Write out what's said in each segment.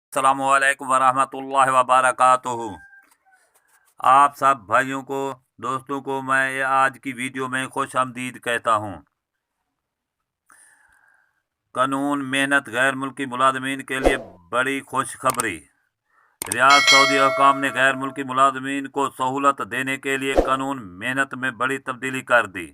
अस्सलामुअलैकुम वरहमतुल्लाहि वबरकातुहू। आप सब भाइयों को, दोस्तों को मैं आज की वीडियो में खुश आमदीद कहता हूँ। कानून मेहनत गैर मुल्की मुलाजमीन के लिए बड़ी खुशखबरी। रियाद सऊदी हुकाम ने गैर मुल्की मुलाजमीन को सहूलत देने के लिए कानून मेहनत में बड़ी तब्दीली कर दी।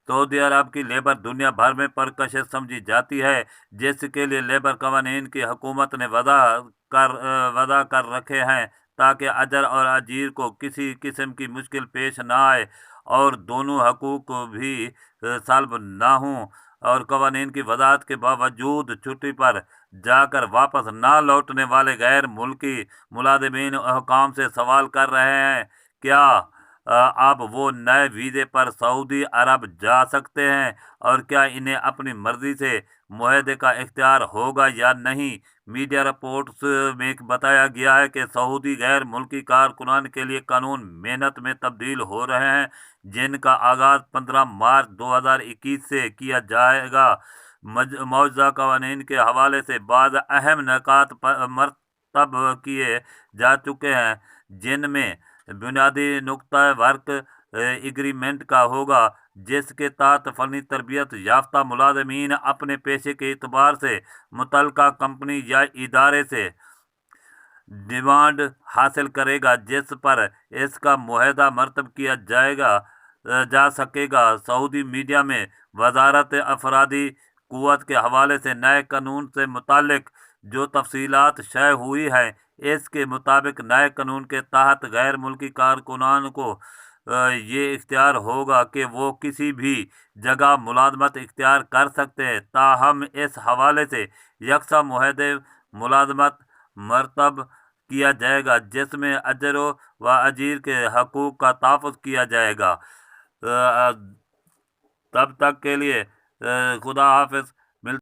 सऊदी अरब की लेबर दुनिया भर में परकशिश समझी जाती है, जिसके लिए लेबर कवानीन की हुकूमत ने वदा कर रखे हैं ताकि अजर और अजीर को किसी किस्म की मुश्किल पेश ना आए और दोनों हकूक भी सल्ब ना हों। और कवानीन की वजाहत के बावजूद छुट्टी पर जाकर वापस ना लौटने वाले गैर मुल्की मुलाजिमीन हुकाम से सवाल कर रहे हैं, क्या अब वो नए वीज़े पर सऊदी अरब जा सकते हैं और क्या इन्हें अपनी मर्जी से मुआहदे का इख्तियार होगा या नहीं। मीडिया रिपोर्ट्स में बताया गया है कि सऊदी गैर मुल्की कारकुनान के लिए कानून मेहनत में तब्दील हो रहे हैं, जिनका आगाज़ 15 मार्च 2021 से किया जाएगा। मौजूदा कवानीन के हवाले से बाद अहम निकात मरतब किए जा चुके हैं, जिनमें बुनियादी नुक्ता वर्क एग्रीमेंट का होगा, जिसके तहत फ़नी तरबियत याफ्ता मुलाजमीन अपने पेशे के एतबार से मुतल्लिका कंपनी या इदारे से डिमांड हासिल करेगा जिस पर इसका मुआहदा मरतब किया जा सकेगा। सऊदी मीडिया में वजारत अफरादी कुव्वत के हवाले से नए कानून से मुतालिक जो तफसीलात शाये हुई हैं, इसके मुताबिक नए कानून के तहत गैर मुल्की कारकुनान को ये इख्तियार होगा कि वो किसी भी जगह मुलाजमत इख्तियार कर सकते हैं। ताहम इस हवाले से यकसा मुआहदे मुलाजमत मरतब किया जाएगा, जिसमें अजर व अजीर के हकूक़ का तहफ़्फ़ुज़ किया जाएगा। तब तक के लिए खुदा हाफिज़।